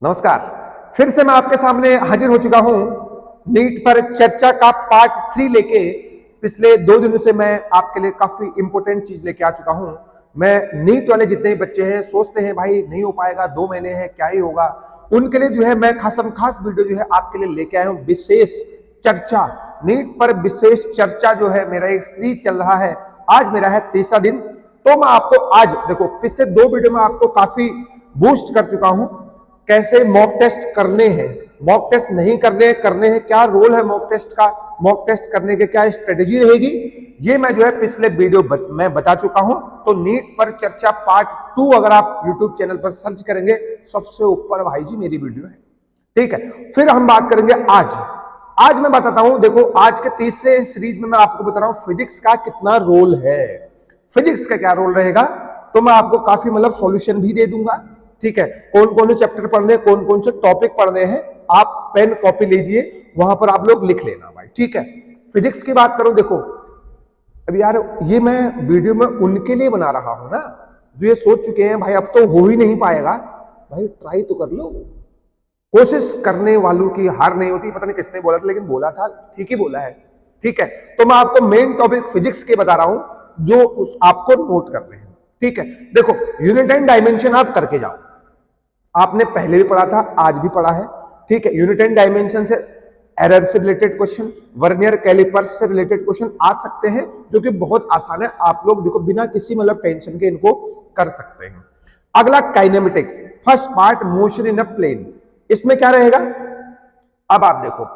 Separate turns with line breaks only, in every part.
नमस्कार। फिर से मैं आपके सामने हाजिर हो चुका हूं नीट पर चर्चा का पार्ट 3 लेके। पिछले 2 दिनों से मैं आपके लिए काफी इंपॉर्टेंट चीज लेके आ चुका हूं। मैं नीट वाले जितने भी बच्चे हैं सोचते हैं भाई नहीं हो पाएगा, 2 महीने हैं, क्या ही होगा, उनके लिए जो है मैं खास वीडियो जो है आपके लिए लेके आया हूं। विशेष चर्चा, नीट पर विशेष चर्चा जो है मेरा एक सीरीज चल रहा है। आज मेरा है 3रा दिन। तो मैं आपको आज देखो, पिछले 2 वीडियो में आपको काफी बूस्ट कर चुका हूं कैसे मॉक टेस्ट करने हैं, मॉक टेस्ट नहीं करने हैं, क्या रोल है मॉक टेस्ट का, मॉक टेस्ट करने के क्या स्ट्रेटेजी रहेगी, ये मैं जो है पिछले वीडियो में बता चुका हूं। तो नीट पर चर्चा पार्ट 2 अगर आप यूट्यूब चैनल पर सर्च करेंगे सबसे ऊपर भाई जी मेरी वीडियो है, ठीक है। फिर हम बात करेंगे आज मैं बताता हूं, देखो आज के 3रे सीरीज में मैं आपको बता रहा हूं फिजिक्स का कितना रोल है, फिजिक्स का क्या रोल रहेगा। तो मैं आपको काफी सॉल्यूशन भी दे दूंगा, ठीक है। कौन कौन से चैप्टर पढ़ने हैं, कौन कौन से टॉपिक पढ़ने हैं, आप पेन कॉपी लीजिए, वहां पर आप लोग लिख लेना भाई, ठीक है। फिजिक्स की बात करूं, देखो अब यार ये मैं वीडियो में उनके लिए बना रहा हूं ना जो ये सोच चुके हैं भाई अब तो हो ही नहीं पाएगा। भाई ट्राई तो कर लो, कोशिश करने वालों की हार नहीं होती। पता नहीं किसने बोला था, लेकिन बोला था, ठीक ही बोला है, ठीक है। तो मैं आपको मेन टॉपिक फिजिक्स के बता रहा हूं जो आपको नोट करने हैं, ठीक है। देखो यूनिट एंड डायमेंशन आप करके जाओ, आपने पहले भी पढ़ा था, आज भी पढ़ा है, ठीक है। यूनिट एंड डायमेंशन से एरर से रिलेटेड क्वेश्चन, वर्नियर कैलिपर्स से रिलेटेड क्वेश्चन आ सकते हैं जो कि बहुत आसान है। आप लोग देखो बिना किसी टेंशन के इनको कर सकते हैं। अगला kinematics, first part motion in a plane, इसमें क्या रहेगा। अब आप देखो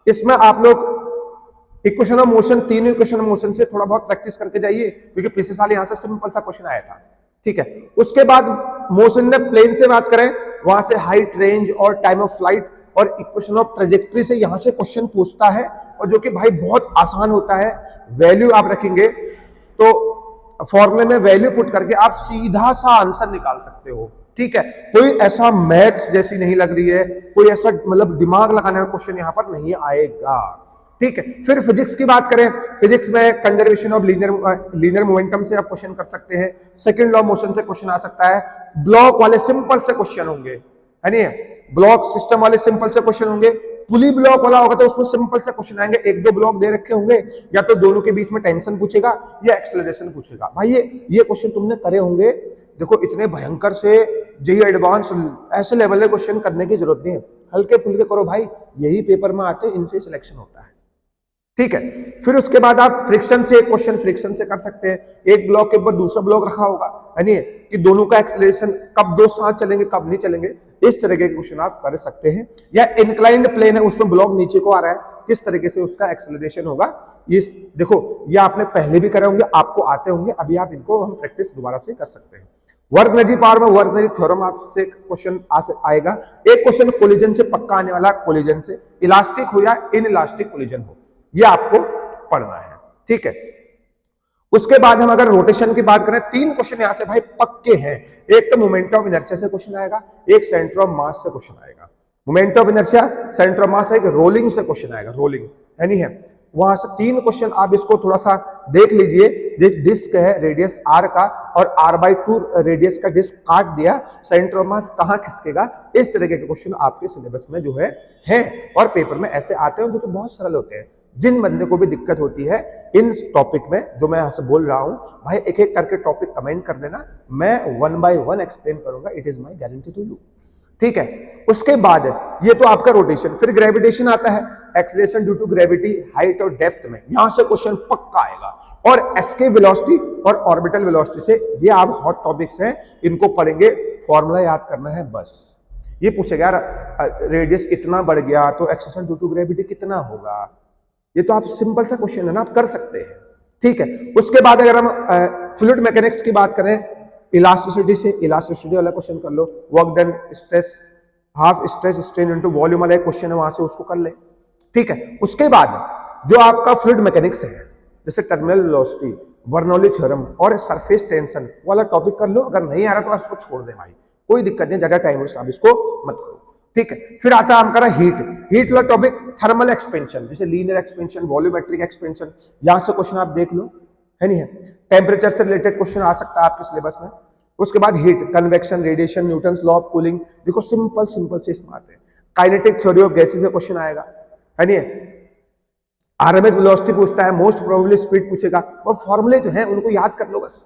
इसमें आप लोग इक्वेशन ऑफ मोशन, तीनों इक्वेशन ऑफ मोशन से थोड़ा बहुत प्रैक्टिस करके जाइए क्योंकि पिछले साल यहां से सिंपल सा क्वेश्चन आया था, ठीक है। उसके बाद मोशन इन प्लेन से बात करें, वहां से हाइट, रेंज और टाइम ऑफ फ्लाइट और इक्वेशन ऑफ ट्रेजेक्ट्री से यहां से क्वेश्चन पूछता है और जो कि भाई बहुत आसान होता है। वैल्यू आप रखेंगे तो फॉर्मूले में वैल्यू पुट करके आप सीधा सा आंसर निकाल सकते हो, ठीक है। कोई ऐसा मैथ्स जैसी नहीं लग रही है, कोई ऐसा दिमाग लगाने का क्वेश्चन यहां पर नहीं आएगा, ठीक है। फिर फिजिक्स की बात करें, फिजिक्स में कंजर्वेशन ऑफ लीनियर मोमेंटम से आप क्वेश्चन कर सकते हैं, सेकंड लॉ ऑफ मोशन से क्वेश्चन आ सकता है, ब्लॉक वाले सिंपल से क्वेश्चन होंगे, है नहीं, ब्लॉक सिस्टम वाले सिंपल से क्वेश्चन होंगे। पुली ब्लॉक वाला होगा तो उसमें सिंपल से क्वेश्चन आएंगे, 1-2 ब्लॉक दे रखे होंगे, या तो दोनों के बीच में टेंशन पूछेगा या एक्सेलरेशन पूछेगा। भाई ये क्वेश्चन तुमने करे होंगे, देखो इतने भयंकर से जेई एडवांस ऐसे लेवल के क्वेश्चन करने की जरूरत नहीं है, हल्के फुल्के करो भाई, यही पेपर में आते हैं, इनसे सिलेक्शन होता है, ठीक है। फिर उसके बाद आप फ्रिक्शन से एक क्वेश्चन फ्रिक्शन से कर सकते हैं, एक ब्लॉक के ऊपर दूसरा ब्लॉक रखा होगा, है नहीं, कि दोनों का एक्सेलरेशन कब दो साथ चलेंगे कब नहीं चलेंगे, इस तरह के क्वेश्चन आप कर सकते हैं। या इंक्लाइंड प्लेन है, उसमें ब्लॉक नीचे को आ रहा है, किस तरीके से उसका एक्सेलरेशन होगा, ये देखो ये आपने पहले भी करे होंगे, आपको आते होंगे, अभी आप इनको हम प्रैक्टिस दोबारा से कर सकते हैं। वर्क एनर्जी पावर में वर्क एनर्जी थ्योरम आपसे क्वेश्चन आएगा, एक क्वेश्चन कोलिजन से पक्का आने वाला, कोलिजन से इलास्टिक हो या इन इलास्टिक कोलिजन हो, ये आपको पढ़ना है, ठीक है। उसके बाद हम अगर रोटेशन की बात करें, 3 क्वेश्चन यहां से भाई पक्के हैं, एक तो मोमेंट ऑफ इनर्शिया से क्वेश्चन आएगा, एक सेंटर ऑफ मास से क्वेश्चन आएगा। Moment of inertia, centre of mass, एक रोलिंग से क्वेश्चन आएगा, रोलिंग है नहीं है, वहां से 3 क्वेश्चन आप इसको थोड़ा सा देख लीजिए। डिस्क है रेडियस r का और r/2 रेडियस का डिस्क काट दिया, सेंटर ऑफ मास कहां खिसकेगा, इस तरह के क्वेश्चन आपके सिलेबस में जो है और पेपर में ऐसे आते हैं जो कि बहुत सरल होते हैं। जिन बंदे को भी दिक्कत होती है इन टॉपिक में जो मैं यहां से बोल रहा हूं, भाई एक एक करके टॉपिक कमेंट कर देना, मैं 1 by 1 एक्सप्लेन करूंगा, it is my guarantee to you, ठीक है। उसके बाद ये तो आपका रोटेशन, फिर ग्रेविटेशन आता है, acceleration due to gravity, height और डेप्थ में यहां से क्वेश्चन पक्का आएगा, और एस्केप वेलोसिटी और ऑर्बिटल वेलोसिटी से, ये आप हॉट टॉपिक्स हैं, इनको पढ़ेंगे, फॉर्मूला याद करना है बस। ये पूछेगा यार रेडियस इतना बढ़ गया तो एक्सेलरेशन ड्यू टू ग्रेविटी कितना होगा, ये तो आप सिंपल सा क्वेश्चन है ना, आप कर सकते हैं, ठीक है। उसके बाद अगर हम फ्लूइड मैकेनिक्स की बात करें, इलास्टिसिटी से इलास्टिसिटी वाला क्वेश्चन कर लो, work done stress half stress strain into volume वाला क्वेश्चन है, वहां से उसको कर ले, ठीक है। उसके बाद जो आपका फ्लूइड मैकेनिक्स है, जैसे टर्मिनल वेलोसिटी, बर्नौली थ्योरम और सरफेस टेंशन वाला टॉपिक कर लो, अगर नहीं आ रहा तो आप इसको छोड़ दें भाई, कोई दिक्कत नहीं, ज्यादा टाइम वेस्ट आप इसको मत करो, ठीक है। फिर आता है हमारा हीट वाला टॉपिक, थर्मल एक्सपेंशन, जैसे लीनियर एक्सपेंशन, वॉल्यूमेट्रिक एक्सपेंशन, यहां से क्वेश्चन आप देख लो, है नहीं है। टेम्परेचर से रिलेटेड क्वेश्चन आ सकता है आपके सिलेबस में। उसके बाद heat, convection, radiation, Newton's law of cooling. देखो सिंपल सिंपल से इसमें आते हैं। काइनेटिक थ्योरी ऑफ गैसेस से क्वेश्चन आएगा, है नहीं? आरएमएस वेलोसिटी पूछता है, मोस्ट प्रोबेबली स्पीड पूछेगा, और फॉर्मूले जो है उनको याद कर लो बस।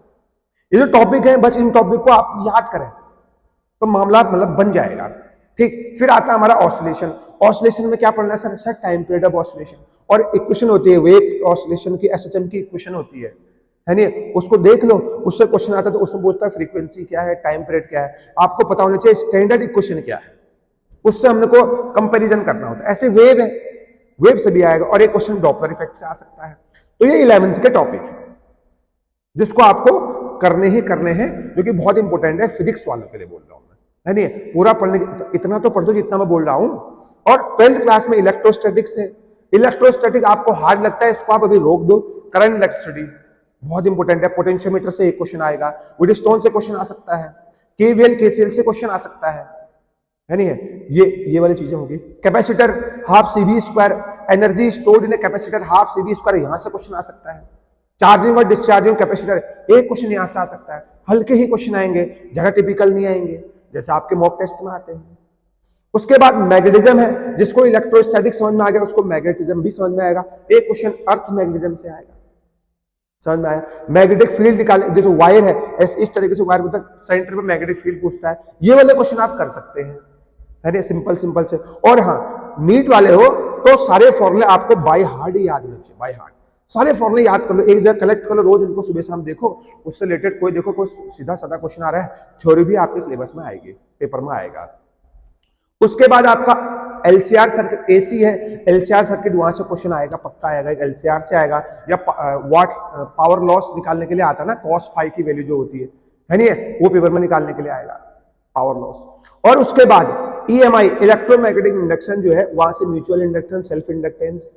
ये जो टॉपिक है बस इन टॉपिक को आप याद करें तो मामला मतलब बन जाएगा। ठीक, फिर आता है हमारा ऑसिलेशन। ऑसिलेशन में क्या पढ़ना है sir? Time period of oscillation, और इक्वेशन होती है वेव ऑसिलेशन की, एसएचएम की इक्वेशन होती है नहीं? उसको देख लो, उससे क्वेश्चन आता है तो उसमें पूछता है फ्रीक्वेंसी क्या है, टाइम पीरियड क्या है, आपको पता होना चाहिए स्टैंडर्ड इक्वेशन क्या है, उससे हमने को कंपैरिजन करना होता है। ऐसे वेव है, वेव से भी आएगा, और एक क्वेश्चन डॉपलर इफेक्ट से आ सकता है। तो ये 11th के टॉपिक है जिसको आपको करने ही करने हैं, जो कि बहुत इंपॉर्टेंट है फिजिक्स वालों के लिए बोल रहा हूं मैं, है नहीं? पूरा पढ़ने तो इतना तो पढ़ दो जितना मैं बोल रहा हूं। और 12th क्लास में इलेक्ट्रोस्टैटिक्स है। इलेक्ट्रोस्टैटिक आपको हार्ड लगता है, इसको आप अभी रोक दो। करंट इलेक्ट्रिसिटी बहुत इंपॉर्टेंट है, पोटेंशियोमीटर से एक क्वेश्चन आएगा, व्हीटस्टोन से क्वेश्चन आ सकता है, केवीएल केसीएल से क्वेश्चन आ सकता है नहीं? ये वाली चीजें होगी। Capacitor half CV square, energy stored in capacitor half CV square, यहां से क्वेश्चन आ सकता है। चार्जिंग और डिस्चार्जिंग कैपेसिटर, एक क्वेश्चन यहां से आ सकता है। हल्के ही क्वेश्चन आएंगे, ज्यादा टिपिकल नहीं आएंगे, जैसे आपके मॉक टेस्ट में आते हैं। उसके बाद मैग्नेटिज्म है, जिसको इलेक्ट्रोस्टैटिक समझ में आ गया उसको मैग्नेटिज्म भी समझ में आएगा। एक क्वेश्चन अर्थ मैग्नेटिज्म से आएगा, समझ में आया? मैग्नेटिक फील्ड निकाले, जैसे वायर है इस तरीके से वायर मतलब सेंटर पे मैग्नेटिक फील्ड पूछता है, ये वाले क्वेश्चन आप कर सकते हैं, है ना? सिंपल सिंपल से। और हाँ, नीट वाले हो तो सारे फॉर्मूले आपको बाय हार्ट ही याद होने चाहिए, बाय हार्ट सारे फॉर्मूले याद कर लो, एक जगह कलेक्ट कर लो, रोज उनको सुबह शाम देखो, उससे रिलेटेड कोई देखो कोई सीधा साधा क्वेश्चन आ रहा है, थ्योरी भी आपके सिलेबस में आएगी, पेपर में आएगा। उसके बाद आपका एलसीआर सर्किट, एसी है, एलसीआर सर्किट वहां से क्वेश्चन आएगा, पक्का आएगा, एलसीआर से आएगा। या वाट पावर लॉस निकालने के लिए आता है ना, कॉस फाई की वैल्यू जो होती है नहीं, वो पेपर में निकालने के लिए आएगा, पावर लॉस। और उसके बाद ईएमआई, इलेक्ट्रोमैग्नेटिक इंडक्शन जो है, वहां से म्यूचुअल इंडक्टेंस, सेल्फ इंडक्टेंस,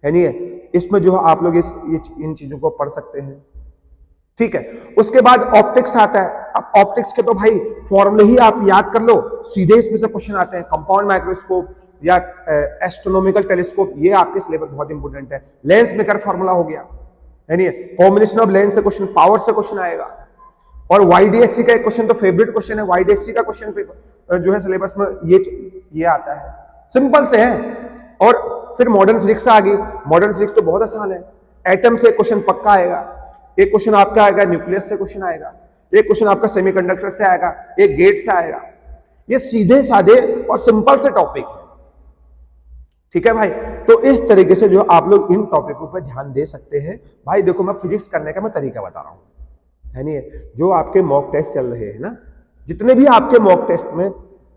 है नहीं? इसमें जो है आप लोग इन चीजों को पढ़ सकते हैं, ठीक है? उसके बाद ऑप्टिक्स आता है। अब ऑप्टिक्स के तो भाई फॉर्मूले ही आप याद कर लो, सीधे इसमें से क्वेश्चन आते हैं। कंपाउंड माइक्रोस्कोप या एस्ट्रोनॉमिकल टेलीस्कोप, ये आपके सिलेबस बहुत इंपॉर्टेंट है। लेंस मेकर फॉर्मूला हो गया, है नहीं? कॉम्बिनेशन ऑफ लेंस से क्वेश्चन, पावर से क्वेश्चन आएगा। और वाईडीएससी का एक क्वेश्चन तो फेवरेट क्वेश्चन है, वाईडीएससी का क्वेश्चन पेपर जो है सिलेबस में ये आता है, सिंपल से है। और फिर मॉडर्न फिजिक्स आ गई, मॉडर्न फिजिक्स तो बहुत आसान है। एटम से क्वेश्चन पक्का आएगा, एक क्वेश्चन आपका आएगा न्यूक्लियस से क्वेश्चन आएगा, एक क्वेश्चन आपका सेमीकंडक्टर से आएगा, एक गेट से आएगा। ये सीधे साधे और सिंपल से टॉपिक है, ठीक है भाई? तो इस तरीके से जो आप लोग इन टॉपिकों पर ध्यान दे सकते हैं। भाई देखो, मैं फिजिक्स करने का मैं तरीका बता रहा हूं, है नहीं? जो आपके मॉक टेस्ट चल रहे हैं ना, जितने भी आपके मॉक टेस्ट में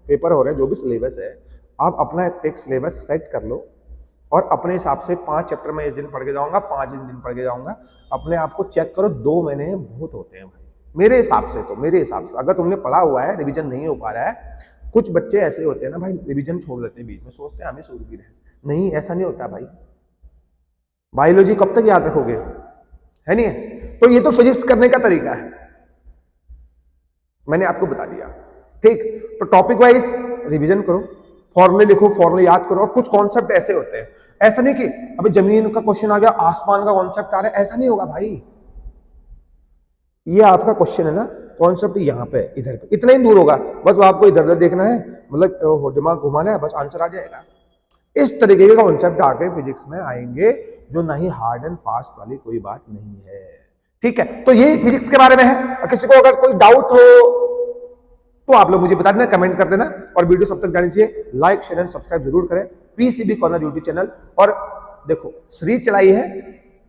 पेपर हो रहे हैं, जो भी सिलेबस है, आप अपना एक सिलेबस सेट कर लो और अपने हिसाब से 5 चैप्टर में इस दिन पढ़ के जाऊंगा, 5 इस दिन पढ़ के जाऊंगा। अपने आप को चेक करो, 2 महीने बहुत होते हैं भाई, मेरे हिसाब से तो। मेरे हिसाब से अगर तुमने पढ़ा हुआ है, रिवीजन नहीं हो पा रहा है, कुछ बच्चे ऐसे होते हैं ना भाई, रिवीजन छोड़ देते हैं बीच में, सोचते हैं हमें सूरवीर है। नहीं, ऐसा नहीं होता भाई। बायोलॉजी कब तक याद रखोगे, है नहीं? तो ये तो फिजिक्स करने का तरीका है, मैंने आपको बता दिया, ठीक? तो टॉपिक वाइज रिवीजन करो, फॉर्मूले लिखो, फॉर्मूले याद करो। और कुछ कॉन्सेप्ट ऐसे होते हैं, ऐसा नहीं कि अभी जमीन का क्वेश्चन आ गया, आसमान का कॉन्सेप्ट आ रहा है, ऐसा नहीं होगा भाई। ये आपका क्वेश्चन है ना, कॉन्सेप्ट यहाँ पे, इधर पे, इतना ही दूर होगा, बस आपको इधर उधर देखना है, मतलब दिमाग घुमाना है, बस आंसर आ जाएगा। इस तरीके के कॉन्सेप्ट आके फिजिक्स में आएंगे, जो नहीं हार्ड एंड फास्ट वाली कोई बात नहीं है, ठीक है? तो ये फिजिक्स के बारे में है। किसी को अगर कोई डाउट हो तो आप लोग मुझे बता देना, कमेंट कर देना। और वीडियो सब तक जानी चाहिए, लाइक शेयर एंड सब्सक्राइब जरूर करें पीसीबी कॉर्नर यूट्यूब चैनल। और देखो, सीरीज चलाई है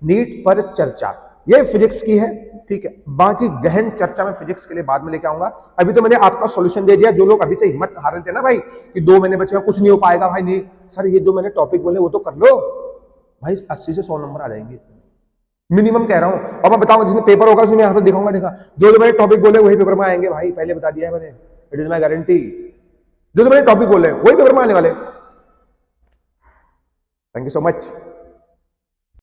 नीट पर चर्चा, ये फिजिक्स की है, ठीक है? बाकी गहन चर्चा में फिजिक्स के लिए बाद में लेके आऊंगा। अभी तो मैंने आपका सॉल्यूशन दे दिया। जो लोग अभी से हिम्मत हार रहे थे ना भाई कि 2 महीने बचे कुछ नहीं हो पाएगा, भाई नहीं सर, ये जो मैंने टॉपिक बोले वो तो कर लो भाई, 80 से 100 नंबर आ जाएंगे, मिनिमम कह रहा हूं। और मैं बताऊंगा जिसमें पेपर होगा उसमें यहाँ पे दिखाऊंगा, देखा जो मैंने टॉपिक बोले वही पेपर में आएंगे भाई, पहले बता दिया है मैंने, इट इज माई गारंटी। जो मैंने टॉपिक बोले वही पेपर में आने वाले। Thank you so much.